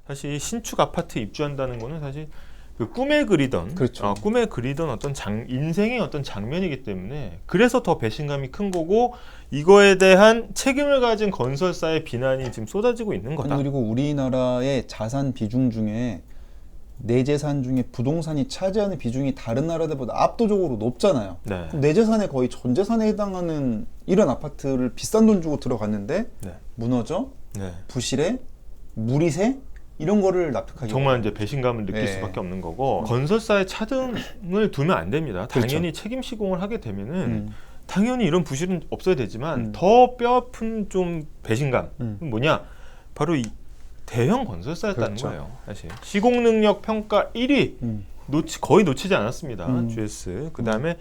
사실 신축 아파트 입주한다는 거는 사실 그 꿈에 그리던 그렇죠. 꿈에 그리던 어떤 인생의 어떤 장면이기 때문에 그래서 더 배신감이 큰 거고 이거에 대한 책임을 가진 건설사의 비난이 지금 쏟아지고 있는 거다. 그리고 우리나라의 자산 비중 중에 내 재산 중에 부동산이 차지하는 비중이 다른 나라들보다 압도적으로 높잖아요. 네. 그럼 내 재산의 거의 전 재산에 해당하는 이런 아파트를 비싼 돈 주고 들어갔는데 네. 무너져, 네. 부실해, 무리세 이런 거를 납득하기 정말 이제 배신감을 느낄 네. 수밖에 없는 거고 건설사의 차등을 두면 안 됩니다. 그렇죠. 당연히 책임 시공을 하게 되면은 당연히 이런 부실은 없어야 되지만 더 뼈아픈 좀 배신감 뭐냐 바로 이 대형 건설사였다는 그렇죠. 거예요. 사실 시공 능력 평가 1위 거의 놓치지 않았습니다. GS 그 다음에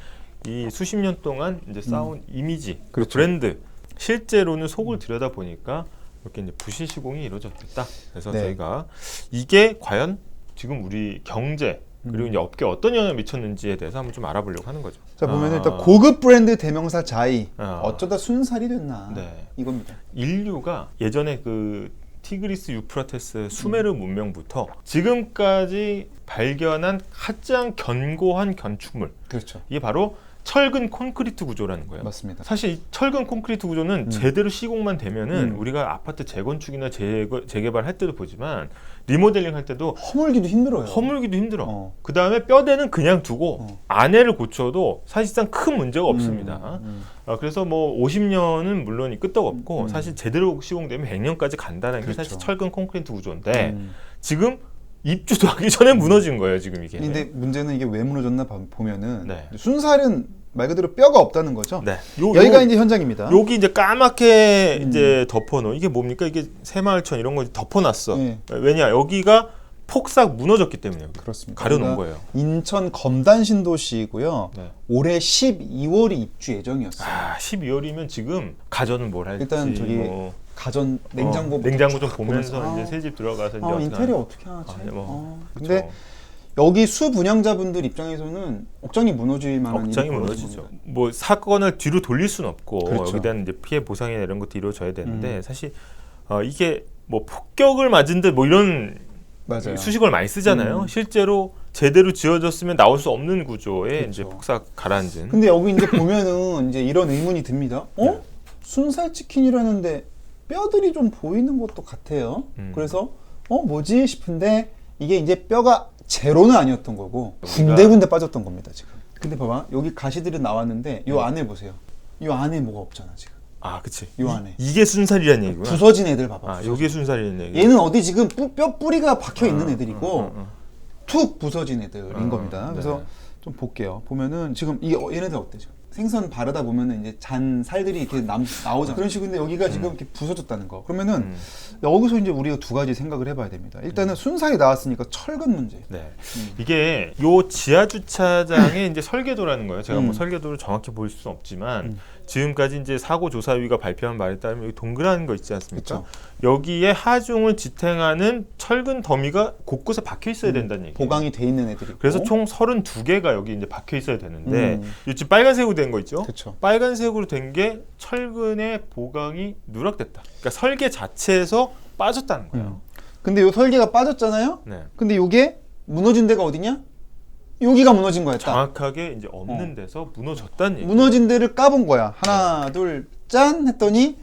이 수십 년 동안 이제 쌓아온 이미지, 그렇죠. 브랜드 실제로는 속을 들여다 보니까 이렇게 이제 부실 시공이 이루어졌다. 그래서 네. 저희가 이게 과연 지금 우리 경제 그리고 이제 업계에 어떤 영향을 미쳤는지에 대해서 한번 좀 알아보려고 하는 거죠. 자 보면 일단 고급 브랜드 대명사 자이 어쩌다 순살이 됐나 네. 이겁니다. 인류가 예전에 그 티그리스 유프라테스 수메르 문명부터 지금까지 발견한 가장 견고한 건축물 그렇죠. 이게 바로 철근 콘크리트 구조라는 거예요. 맞습니다. 사실 이 철근 콘크리트 구조는 제대로 시공만 되면은 우리가 아파트 재건축이나 재개발 할 때도 보지만 리모델링 할 때도 허물기도 힘들어요. 허물기도 힘들어. 그 다음에 뼈대는 그냥 두고 안에를 고쳐도 사실상 큰 문제가 없습니다. 그래서 뭐 50년은 물론 끄떡없고 사실 제대로 시공되면 100년까지 간다는 게 그렇죠. 사실 철근 콘크리트 구조인데 지금 입주도 하기 전에 무너진 거예요, 지금 이게. 근데 문제는 이게 왜 무너졌나 보면은 네. 순살은 말 그대로 뼈가 없다는 거죠. 네. 여기가 이제 현장입니다. 여기 이제 까맣게 이제 덮어놓은 이게 뭡니까? 이게 새마을천 이런 거 덮어놨어. 네. 왜냐? 여기가 폭삭 무너졌기 때문에 여기. 그렇습니다. 가려놓은 거예요. 인천 검단 신도시이고요. 네. 올해 12월이 입주 예정이었어요. 12월이면 지금 가전은 뭘 할지 일단 저기 가전 냉장고 좀 보면서 이제 새 집 들어가서 이제 인테리어 어떻게 하지? 근데 그쵸. 여기 수분 운영자분들 입장에서는 억장이 무너질 만한 억장이 일이 무너지죠. 겁니다. 뭐 사건을 뒤로 돌릴 수는 없고 그렇죠. 여기에 대한 이제 피해 보상이나 이런 것도 이루어져야 되는데 사실 이게 뭐 폭격을 맞은 듯 뭐 이런 맞아요. 수식어를 많이 쓰잖아요. 실제로 제대로 지어졌으면 나올 수 없는 구조에 그렇죠. 이제 폭삭 가라앉은. 근데 여기 이제 보면은 이제 이런 의문이 듭니다. 순살 치킨이라는데 뼈들이 좀 보이는 것도 같아요. 그래서 뭐지 싶은데 이게 이제 뼈가 제로는 아니었던 거고 군데군데 빠졌던 겁니다 지금. 근데 봐봐 여기 가시들이 나왔는데 요 안에 보세요. 요 안에 뭐가 없잖아 지금. 그치. 요 안에 이게 순살이란 얘기구나. 부서진 애들 봐봐. 여기 순살이란 얘기. 얘는 어디 지금 뼈 뿌리가 박혀 있는 애들이고 툭 부서진 애들인 겁니다. 그래서 좀 볼게요. 보면은 지금 이게 얘네들 어때 지금? 생선 바르다 보면은 이제 잔 살들이 이렇게 나오잖아. 그런 식인데 여기가 지금 이렇게 부서졌다는 거. 그러면은 여기서 이제 우리가 두 가지 생각을 해봐야 됩니다. 일단은 순살이 나왔으니까 철근 문제. 네. 이게 요 지하 주차장의 이제 설계도라는 거예요. 제가 뭐 설계도를 정확히 볼 수는 없지만 지금까지 이제 사고조사위가 발표한 말에 따르면 여기 동그란 거 있지 않습니까? 그쵸. 여기에 하중을 지탱하는 철근 더미가 곳곳에 박혀 있어야 된다는 얘기예요. 보강이 돼 있는 애들이 있고. 그래서 총 32개가 여기 이제 박혀 있어야 되는데 이 지금 빨간색으로 된 거 있죠? 그쵸. 빨간색으로 된 게 철근의 보강이 누락됐다. 그러니까 설계 자체에서 빠졌다는 거예요. 근데 요 설계가 빠졌잖아요. 네. 근데 요게 무너진 데가 어디냐? 여기가 무너진 거였다. 정확하게 이제 없는 데서 무너졌다는 얘기. 무너진 데를 까본 거야. 하나, 둘, 짠 했더니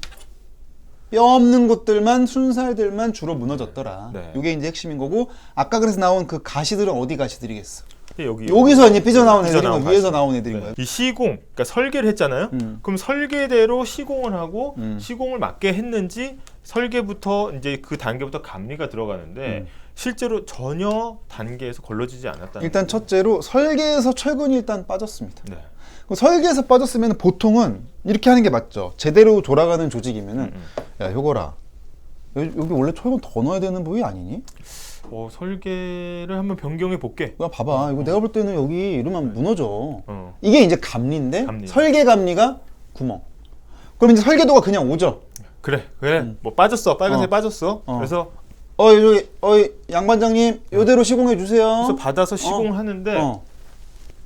뼈 없는 곳들만 순살들만 주로 무너졌더라. 네. 이게 이제 핵심인 거고 아까 그래서 나온 그 가시들은 어디 가시들이겠어? 여기서 여기서 이제 삐져나온 애들인 거야. 위에서 나온 애들인 거야. 이 시공, 그러니까 설계를 했잖아요. 그럼 설계대로 시공을 하고 시공을 맞게 했는지 설계부터 이제 그 단계부터 감리가 들어가는데 실제로 전혀 단계에서 걸러지지 않았다는 일단 거예요. 첫째로 설계에서 철근이 일단 빠졌습니다. 네. 그럼 설계에서 빠졌으면 보통은 이렇게 하는 게 맞죠. 제대로 돌아가는 조직이면은 야 효거라 여기 원래 철근 더 넣어야 되는 부위 아니니? 설계를 한번 변경해 볼게. 야 봐봐 이거 내가 볼 때는 여기 이러면 무너져. 이게 이제 감리인데 감리. 설계 감리가 구멍. 그럼 이제 설계도가 그냥 오죠. 그래 뭐 빠졌어, 빨간색 빠졌어. 그래서 양반장님 요대로 시공해 주세요. 그래서 받아서 시공하는데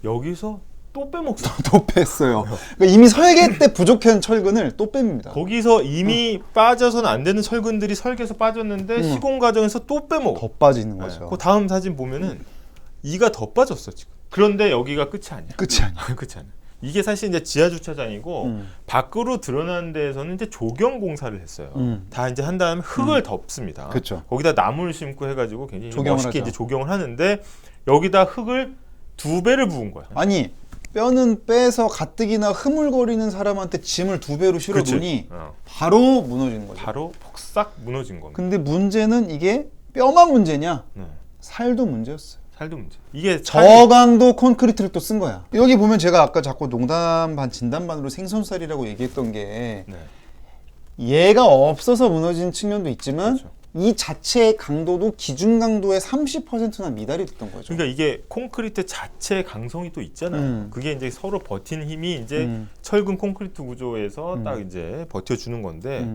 여기서 또 빼먹어. 또 뺐어요. 그러니까 이미 설계 때 부족한 철근을 또 뺍니다. 거기서 이미 빠져서는 안 되는 철근들이 설계에서 빠졌는데 시공 과정에서 또 빼먹어. 더 빠지는 거죠. 그 다음 사진 보면은 이가 더 빠졌어 지금. 그런데 여기가 끝이 아니야. 끝이 아니야. 끝이 아니야. 이게 사실 이제 지하 주차장이고 밖으로 드러나는 데에서는 이제 조경 공사를 했어요. 다 이제 한 다음에 흙을 덮습니다. 그쵸. 거기다 나무를 심고 해가지고 굉장히 조경을 멋있게 하죠. 이제 조경을 하는데 여기다 흙을 2배를 부은 거야. 아니 뼈는 빼서 가뜩이나 흐물거리는 사람한테 짐을 2배로 실어놓으니 바로 무너지는 거죠. 바로 폭삭 무너진 겁니다. 근데 문제는 이게 뼈만 문제냐? 네. 살도 문제였어요. 살도 문제. 이게 저강도 콘크리트를 또 쓴 거야. 여기 보면 제가 아까 자꾸 농담 반 진담 반으로 생선살이라고 얘기했던 게 네. 얘가 없어서 무너진 측면도 있지만 그렇죠. 이 자체의 강도도 기준 강도의 30%나 미달이 됐던 거죠. 그러니까 이게 콘크리트 자체의 강성이 또 있잖아요. 그게 이제 서로 버티는 힘이 이제 철근 콘크리트 구조에서 딱 이제 버텨주는 건데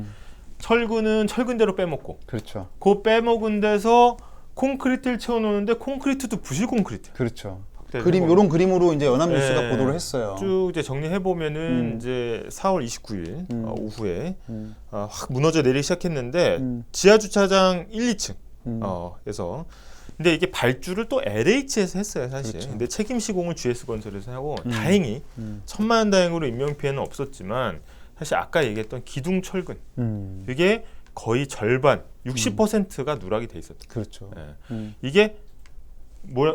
철근은 철근대로 빼먹고 그렇죠. 그 빼먹은 데서 콘크리트를 채워놓는데 콘크리트도 부실 콘크리트. 그렇죠. 네, 그림 뭐, 요런 그림으로 이제 연합뉴스가 네, 보도를 했어요. 쭉 이제 정리해 보면은 이제 4월 29일 오후에 확 무너져 내리기 시작했는데 지하 주차장 1, 2층 에서 근데 이게 발주를 또 LH에서 했어요 사실. 그렇죠. 근데 책임 시공을 GS 건설에서 하고 다행히 천만다행으로 인명 피해는 없었지만 사실 아까 얘기했던 기둥 철근 이게 거의 절반 60%가 누락이 돼 있었다. 그렇죠. 예. 이게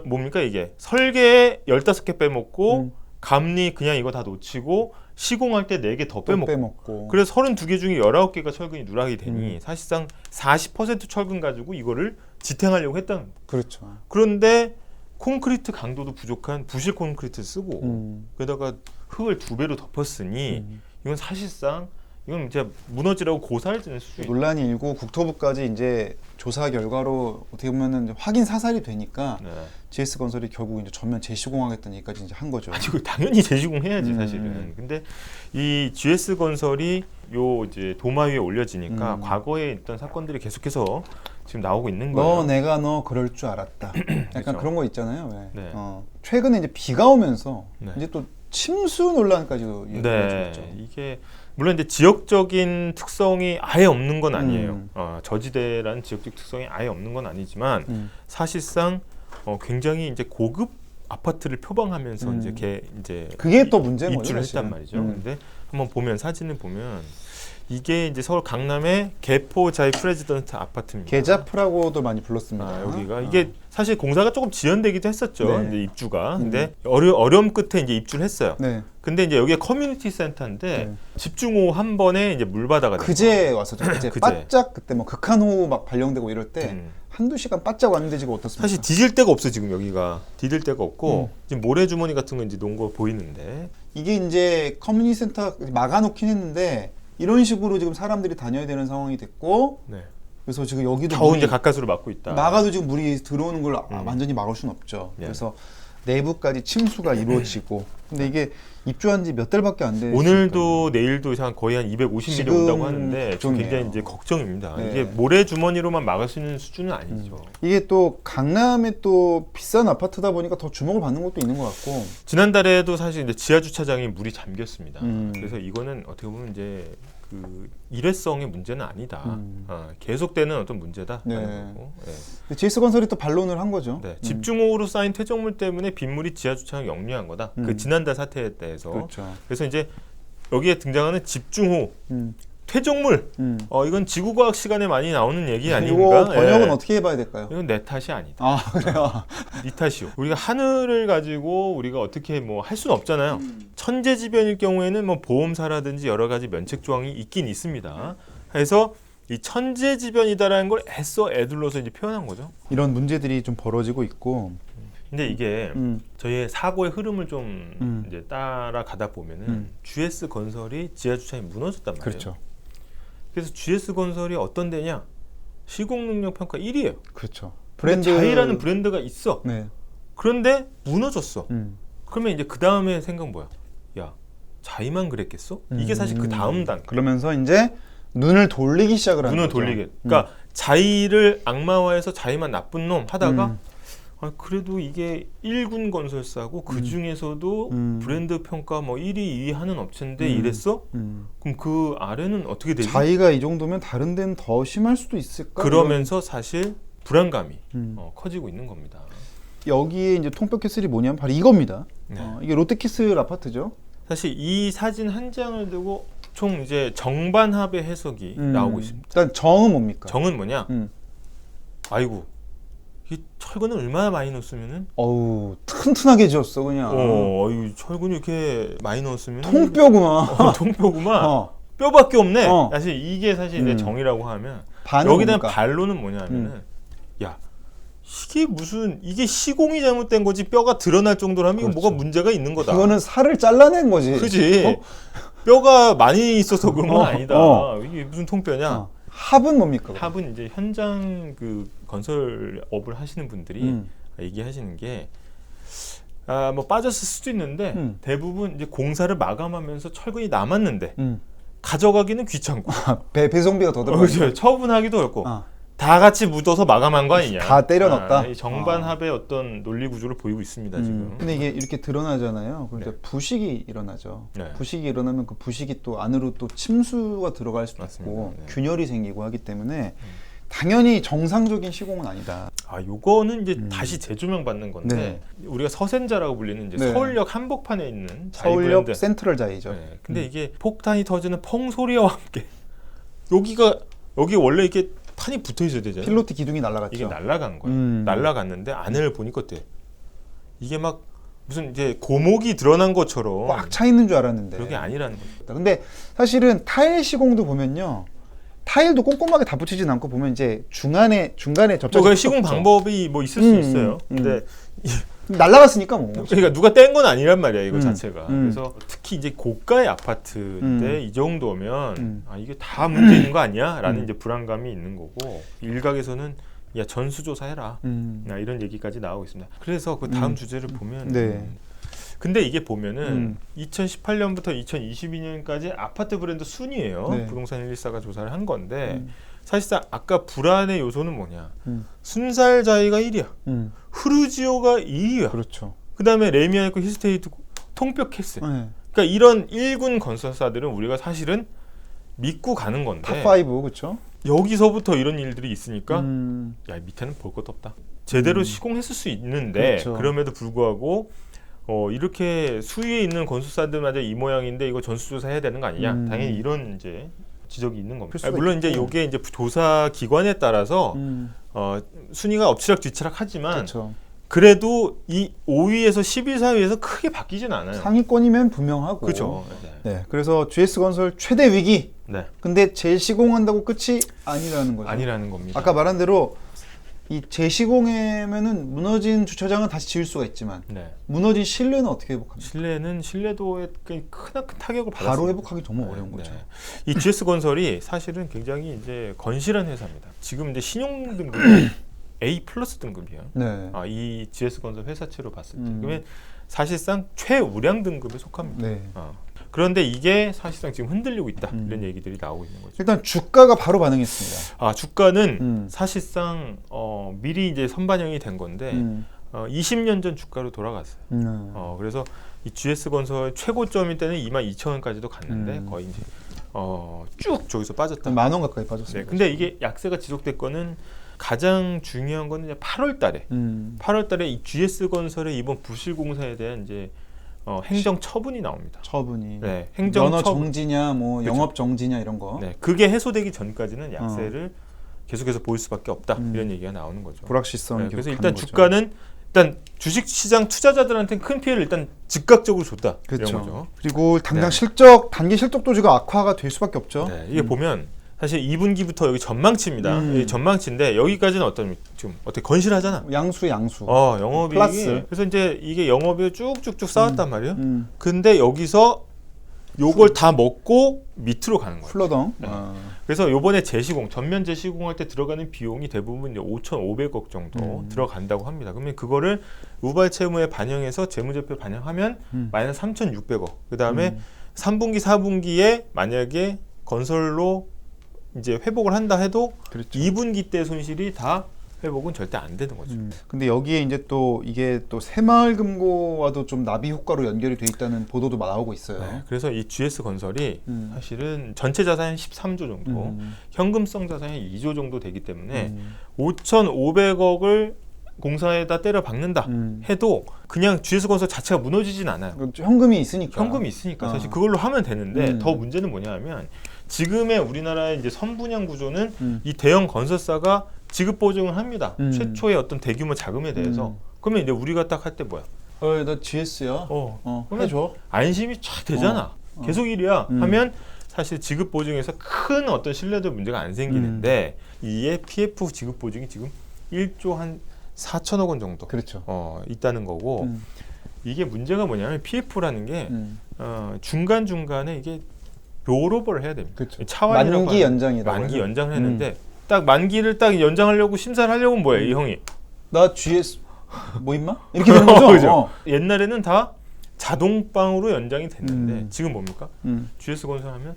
뭡니까 이게 설계에 15개 빼먹고 감리 그냥 이거 다 놓치고 시공할 때 4개 더 빼먹고 그래서 32개 중에 19개가 철근이 누락이 되니 사실상 40% 철근 가지고 이거를 지탱하려고 했다는 거예요. 그렇죠. 그런데 콘크리트 강도도 부족한 부실 콘크리트 쓰고 게다가 흙을 2배로 덮었으니 이건 사실상 이건 이제 무너지라고 고사할 수 있는 수준이에요. 논란이 일고 국토부까지 이제 조사 결과로 어떻게 보면은 확인 사살이 되니까 네. GS 건설이 결국 이제 전면 재시공하겠다는 얘기까지 이제 한 거죠. 아니 그 당연히 재시공해야지 사실은. 근데 이 GS 건설이 요 이제 도마 위에 올려지니까 과거에 있던 사건들이 계속해서 지금 나오고 있는 거예요. 너 그럴 줄 알았다. 약간 그렇죠. 그런 거 있잖아요. 왜? 네. 최근에 이제 비가 오면서 네. 이제 또 침수 논란까지도 네, 이어졌죠. 이게 물론 이제 지역적인 특성이 아예 없는 건 아니에요. 저지대라는 지역적 특성이 아예 없는 건 아니지만 사실상 굉장히 이제 고급 아파트를 표방하면서 이제 그게 또 문제인 거죠. 입주를 했단 말이죠. 근데 한번 보면 사진을 보면 이게 이제 서울 강남의 개포자이 프레지던트 아파트입니다. 계자프라고도 많이 불렀습니다. 여기가 이게 사실 공사가 조금 지연되기도 했었죠. 네. 이제 입주가. 근데 어려움 끝에 이제 입주를 했어요. 네. 근데 이제 여기가 커뮤니티 센터인데 집중호우 한 번에 이제 물바다가 그제 왔었죠. 그제 그제. 바짝 그때 뭐 극한호우 막 발령되고 이럴 때 한두 시간 바짝 왔는데 지금 어떻습니까? 사실 디딜 데가 없어 지금 여기가 디딜 데가 없고 지금 모래주머니 같은 거 이제 놓은 거 보이는데 이게 이제 커뮤니티 센터 막아놓긴 했는데 이런 식으로 지금 사람들이 다녀야 되는 상황이 됐고 네. 그래서 지금 여기도 겨우 이제 가까스로 막고 있다. 막아도 지금 물이 들어오는 걸 완전히 막을 수는 없죠. 네. 그래서 내부까지 침수가 이루어지고 근데 이게 입주한 지 몇 달밖에 안 됐어요. 오늘도 내일도 거의 한 250mm 지금 온다고 하는데 지금 걱정이에요. 굉장히 이제 걱정입니다. 네. 이게 모래주머니로만 막을 수 있는 수준은 아니죠. 이게 또 강남에 또 비싼 아파트다 보니까 더 주목을 받는 것도 있는 것 같고 지난달에도 사실 이제 지하 주차장이 물이 잠겼습니다. 그래서 이거는 어떻게 보면 이제 그 일회성의 문제는 아니다. 계속되는 어떤 문제다. 네. 거고. 네. GS 건설이 또 반론을 한 거죠. 네. 집중호우로 쌓인 퇴적물 때문에 빗물이 지하 주차장을 역류한 거다. 그 지난달 사태에 대해서. 그렇죠. 그래서 이제 여기에 등장하는 집중호우, 퇴적물. 이건 지구과학 시간에 많이 나오는 얘기 아닙니까? 이거 번역은 예. 어떻게 해봐야 될까요? 이건 내 탓이 아니다. 아 그래요? 네 탓이요. 우리가 하늘을 가지고 우리가 어떻게 뭐 할 수는 없잖아요. 천재지변일 경우에는 뭐 보험사라든지 여러 가지 면책 조항이 있긴 있습니다. 그래서 이 천재지변이다라는 걸 애써 애둘러서 이제 표현한 거죠. 이런 문제들이 좀 벌어지고 있고 근데 이게 저희의 사고의 흐름을 좀 이제 따라가다 보면은 GS 건설이 지하 주차장이 무너졌단 말이에요. 그렇죠. 그래서 GS 건설이 어떤 데냐? 시공 능력 평가 1위예요. 그렇죠. 자이라는 브랜드가 있어. 네. 그런데 무너졌어. 그러면 이제 그 다음에 생각 뭐야? 야, 자이만 그랬겠어? 이게 사실 그 다음 단계. 그러면서 이제 눈을 돌리기 시작을 하는 눈을 거죠. 돌리게. 그러니까 자이를 악마화해서 자이만 나쁜 놈 하다가 그래도 이게 1군 건설사고 그 중에서도 브랜드 평가 뭐 1위, 2위 하는 업체인데 이랬어? 그럼 그 아래는 어떻게 되지? 자기가 이 정도면 다른 데는 더 심할 수도 있을까? 그러면서 사실 불안감이 커지고 있는 겁니다. 여기에 이제 통뼈 캐슬이 뭐냐면 바로 이겁니다. 네. 이게 롯데캐슬 아파트죠. 사실 이 사진 한 장을 두고 총 이제 정반합의 해석이 나오고 있습니다. 일단 정은 뭡니까? 정은 뭐냐? 아이고, 이 철근을 얼마나 많이 넣었으면은? 어우, 튼튼하게 지었어 그냥. 이 철근이 이렇게 많이 넣었으면 통뼈구만. 통뼈구만. 뼈밖에 없네. 어. 사실 이게 사실 이제 정이라고 하면 반은 여기에 대한 뭡니까? 반론은 뭐냐면은 야, 이게 시공이 잘못된 거지 뼈가 드러날 정도로 하면 이거 그렇죠. 뭐가 문제가 있는 거다. 그거는 살을 잘라낸 거지. 그지? 뼈가 많이 있어서 그런 건 아니다. 이게 무슨 통뼈냐? 합은 뭡니까? 합은 이제 현장 그 건설업을 하시는 분들이 얘기하시는 게 뭐 빠졌을 수도 있는데 대부분 이제 공사를 마감하면서 철근이 남았는데 가져가기는 귀찮고 배송비가 더 들어가. 그렇죠. 처분하기도 어렵고 다 같이 묻어서 마감한 거 아니냐. 다 때려 넣었다. 이 정반합의 어떤 논리 구조를 보이고 있습니다 지금. 근데 이게 이렇게 드러나잖아요. 그럼 네. 이제 부식이 일어나죠. 네. 부식이 일어나면 그 부식이 또 안으로 또 침수가 들어갈 수도 맞습니다. 있고 네. 균열이 생기고 하기 때문에 당연히 정상적인 시공은 아니다. 요거는 이제 다시 재조명 받는 건데 네. 우리가 서센자라고 불리는 이제 네. 서울역 한복판에 있는 자이 서울역 브랜드. 센트럴 자이죠. 네. 근데 이게 폭탄이 터지는 펑 소리와 함께 여기 원래 이렇게 판이 붙어 있어야 되잖아요. 필로티 기둥이 날아갔죠. 이게 날아간 거예요. 날아갔는데 안을 보니까 어때? 이게 막 무슨 이제 고목이 드러난 것처럼 꽉 차 있는 줄 알았는데. 그게 아니라는 거죠. 근데 사실은 타일 시공도 보면요. 타일도 꼼꼼하게 다 붙이진 않고 보면 이제 중간에 접착. 그 시공 방법이 뭐 있을 수 있어요. 근데 날아갔으니까 뭐. 그러니까 누가 뗀 건 아니란 말이야 이거 자체가. 음. 그래서 특히 이제 고가의 아파트인데 이 정도면 이게 다 문제 있는 거 아니야?라는 이제 불안감이 있는 거고 일각에서는 야 전수조사해라 이런 얘기까지 나오고 있습니다. 그래서 그 다음 주제를 보면 네. 근데 이게 보면은 2018년부터 2022년까지 아파트 브랜드 순위예요. 네. 부동산 114가 조사를 한 건데 사실상 아까 불안의 요소는 뭐냐? 순살자이가 1위야. 흐르지오가 2위야. 그렇죠. 그다음에 레미안이코 힐스테이트 통뼈 캐슬. 네. 그러니까 이런 1군 건설사들은 우리가 사실은 믿고 가는 건데 탑5 그렇죠. 여기서부터 이런 일들이 있으니까 야 밑에는 볼 것도 없다. 제대로 시공했을 수 있는데 그렇죠. 그럼에도 불구하고 이렇게 수위에 있는 건설사들마저 이 모양인데 이거 전수조사 해야 되는 거 아니냐? 당연히 이런 이제 지적이 있는 겁니다. 물론 이제 이게 이제 조사 기관에 따라서 순위가 엎치락뒤치락 하지만 그렇죠. 그래도 이 5위에서 11, 4위에서 크게 바뀌진 않아요. 상위권이면 분명하고. 그렇죠. 네. 그래서 GS건설 최대 위기. 네. 근데 재시공한다고 끝이 아니라는 거죠. 아니라는 겁니다. 아까 말한 대로 이 재시공하면은 무너진 주차장은 다시 지을 수가 있지만 무너진 실내는 어떻게 회복합니까? 실내는 신뢰도에 큰 타격을 받았습니다. 바로 회복하기 정말 어려운 거죠. 이 GS건설이 사실은 굉장히 이제 건실한 회사입니다. 지금 이제 신용 등급이 A+ 등급이에요. 네. 이 GS건설 회사채로 봤을 때 그러면 사실상 최우량 등급에 속합니다. 네. 그런데 이게 사실상 지금 흔들리고 있다 이런 얘기들이 나오고 있는 거죠. 일단 주가가 바로 반응했습니다. 주가는 사실상 미리 이제 선반영이 된 건데 20년 전 주가로 돌아갔어요. 그래서 이 GS건설 최고점일 때는 22,000원까지도 갔는데 거의 이제 쭉 저기서 빠졌다. 10,000원 가까이 빠졌습니다. 네, 근데 이게 약세가 지속될 거는 가장 중요한 거는 이제 8월달에 이 GS건설의 이번 부실공사에 대한 이제 행정 처분이 나옵니다. 처분이. 네, 행정 면허 처분. 정지냐, 뭐 그렇죠. 영업 정지냐 이런 거. 네, 그게 해소되기 전까지는 약세를 계속해서 보일 수밖에 없다 이런 얘기가 나오는 거죠. 불확실성이 네, 그래서 계속 일단 가는 거죠. 주가는 일단 주식시장 투자자들한테는 큰 피해를 일단 즉각적으로 줬다 그렇죠. 이런 거죠. 그리고 당장 네. 단기 실적도 지금 악화가 될 수밖에 없죠. 네, 이게 보면 사실 2분기부터 여기 전망치입니다. 이 전망치인데 여기까지는 지금 어떻게 건실하잖아. 양수. 영업이익이 플러스. 그래서 이제 이게 영업이 쭉쭉쭉 쌓았단 말이에요. 근데 여기서 요걸 다 먹고 밑으로 가는 거예요. 플러덩. 네. 그래서 요번에 전면 재시공할 때 들어가는 비용이 대부분 이제 5,500억 정도 들어간다고 합니다. 그러면 그거를 우발 채무에 반영해서 재무제표에 반영하면 마이너스 3,600억. 그다음에 3분기, 4분기에 만약에 건설로 이제 회복을 한다 해도 그렇죠. 2분기 때 손실이 다 회복은 절대 안 되는 거죠. 근데 여기에 이제 또 이게 또 새마을금고와도 좀 나비 효과로 연결이 돼 있다는 보도도 나오고 있어요. 네, 그래서 이 GS건설이 사실은 전체 자산이 13조 정도, 현금성 자산이 2조 정도 되기 때문에 5,500억을 공사에다 때려 박는다 해도 그냥 GS건설 자체가 무너지진 않아요. 현금이 있으니까. 현금이 있으니까 사실 그걸로 하면 되는데 더 문제는 뭐냐면 지금의 우리나라의 이제 선분양 구조는 이 대형 건설사가 지급 보증을 합니다. 최초의 어떤 대규모 자금에 대해서. 그러면 이제 우리가 딱 할 때 뭐야? 나 GS야. 해줘. 안심이 쫙 되잖아. 계속 일이야 하면 사실 지급 보증에서 큰 어떤 신뢰도 문제가 안 생기는데 이에 PF 지급 보증이 지금 1조 한 4천억 원 정도 그렇죠. 있다는 거고 이게 문제가 뭐냐면 PF라는 게 중간중간에 이게 롤오버를 해야 됩니다. 그렇죠. 차환이라고 만기 연장이라고 만기 해서. 연장을 했는데 딱 만기를 딱 연장하려고 심사를 하려고 뭐예요, 이 형이? 나 GS 뭐 임마? 이렇게 되는 거죠. 그죠? 옛날에는 다 자동방으로 연장이 됐는데 지금 뭡니까? GS건설 하면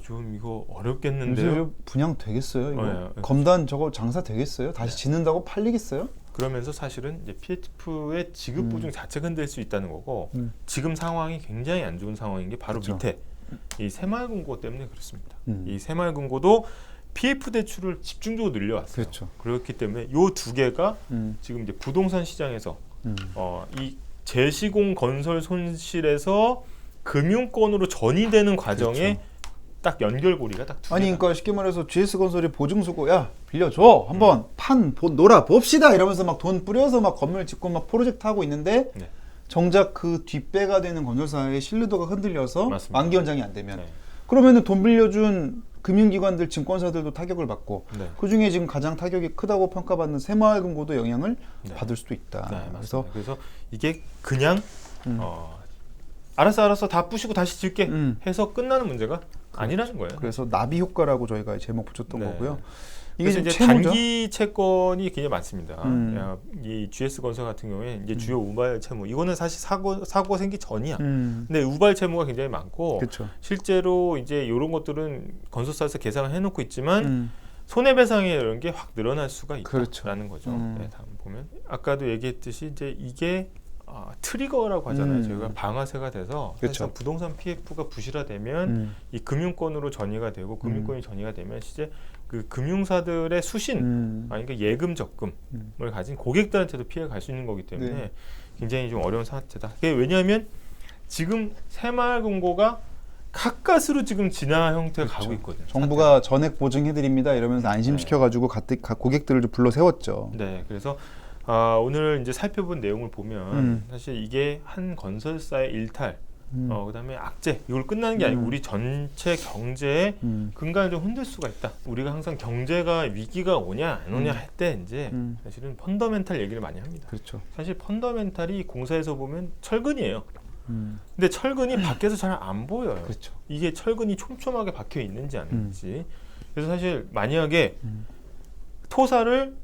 좀 이거 어렵겠는데요. 분양 되겠어요? 이거 네. 검단 저거 장사 되겠어요? 다시 짓는다고 팔리겠어요? 그러면서 사실은 이제 PF의 지급 보증 자체가 흔들 수 있다는 거고 지금 상황이 굉장히 안 좋은 상황인 게 바로 그쵸. 밑에 이 새마을금고 때문에 그렇습니다. 이 새마을금고도 PF 대출을 집중적으로 늘려왔어요. 그렇죠. 그렇기 때문에 요 두 개가 지금 이제 부동산 시장에서 이 재시공 건설 손실에서 금융권으로 전이되는 과정에 그렇죠. 딱 연결고리가 딱 두 개가. 아니 그러니까 쉽게 말해서 GS건설이 보증수고 야 빌려줘 한번 놀아 봅시다 이러면서 막 돈 뿌려서 막 건물 짓고 막 프로젝트 하고 있는데 네. 정작 그 뒷배가 되는 건설사의 신뢰도가 흔들려서 맞습니다. 만기 연장이 안 되면 네. 그러면은 돈 빌려준 금융기관들 증권사들도 타격을 받고 네. 그중에 지금 가장 타격이 크다고 평가받는 새마을금고도 영향을 네. 받을 수도 있다. 네, 그래서 그래서 이게 그냥 알았어 다 부시고 다시 질게 해서 끝나는 문제가 아니라는 거예요. 그래서 나비 효과라고 저희가 제목 붙였던 네. 거고요. 이게 그래서 이제 채무죠? 단기 채권이 굉장히 많습니다. 이 GS건설 같은 경우에 이제 주요 우발 채무 이거는 사실 사고 생기 전이야. 근데 우발 채무가 굉장히 많고 그렇죠. 실제로 이제 이런 것들은 건설사에서 계산을 해놓고 있지만 손해배상이 이런 게 확 늘어날 수가 있다라는 그렇죠. 거죠. 네, 다음 보면 아까도 얘기했듯이 이제 이게 트리거라고 하잖아요. 저희가 방아쇠가 돼서 그렇죠. 사실상 부동산 PF가 부실화되면 이 금융권으로 전이가 되고 금융권이 전이가 되면 이제 그 금융사들의 수신, 그러니까 예금 적금을 가진 고객들한테도 피해가 갈 수 있는 거기 때문에 네. 굉장히 좀 어려운 상태다. 그게 왜냐하면 지금 새마을금고가 가까스로 지금 진화 형태가 가고 있거든요. 정부가 전액 보증해드립니다 이러면서 안심시켜가지고 고객들을 좀 불러 세웠죠. 네, 그래서 오늘 이제 살펴본 내용을 보면 사실 이게 한 건설사의 일탈, 그다음에 악재 이걸 끝나는 게 아니고 우리 전체 경제에 근간을 좀 흔들 수가 있다. 우리가 항상 경제가 위기가 오냐 안 오냐 할 때 이제 사실은 펀더멘탈 얘기를 많이 합니다. 그렇죠. 사실 펀더멘탈이 공사에서 보면 철근이에요. 근데 철근이 밖에서 잘 안 보여요. 그렇죠. 이게 철근이 촘촘하게 박혀 있는지 아닌지. 그래서 사실 만약에 토사를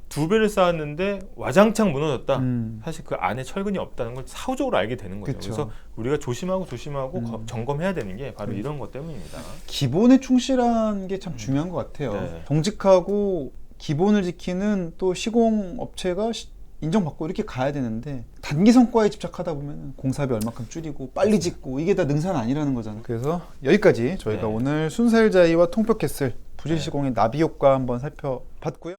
2배를 쌓았는데 와장창 무너졌다. 사실 그 안에 철근이 없다는 걸 사후적으로 알게 되는 거죠. 그쵸. 그래서 우리가 조심하고 점검해야 되는 게 바로 이런 것 때문입니다. 기본에 충실한 게 참 중요한 것 같아요. 네. 정직하고 기본을 지키는 또 시공업체가 인정받고 이렇게 가야 되는데 단기 성과에 집착하다 보면 공사비 얼마큼 줄이고 빨리 짓고 이게 다 능사는 아니라는 거잖아요. 그래서 여기까지 저희가 네. 오늘 순살자이와 통뼈캐슬 부실시공의 나비 효과 한번 살펴봤고요.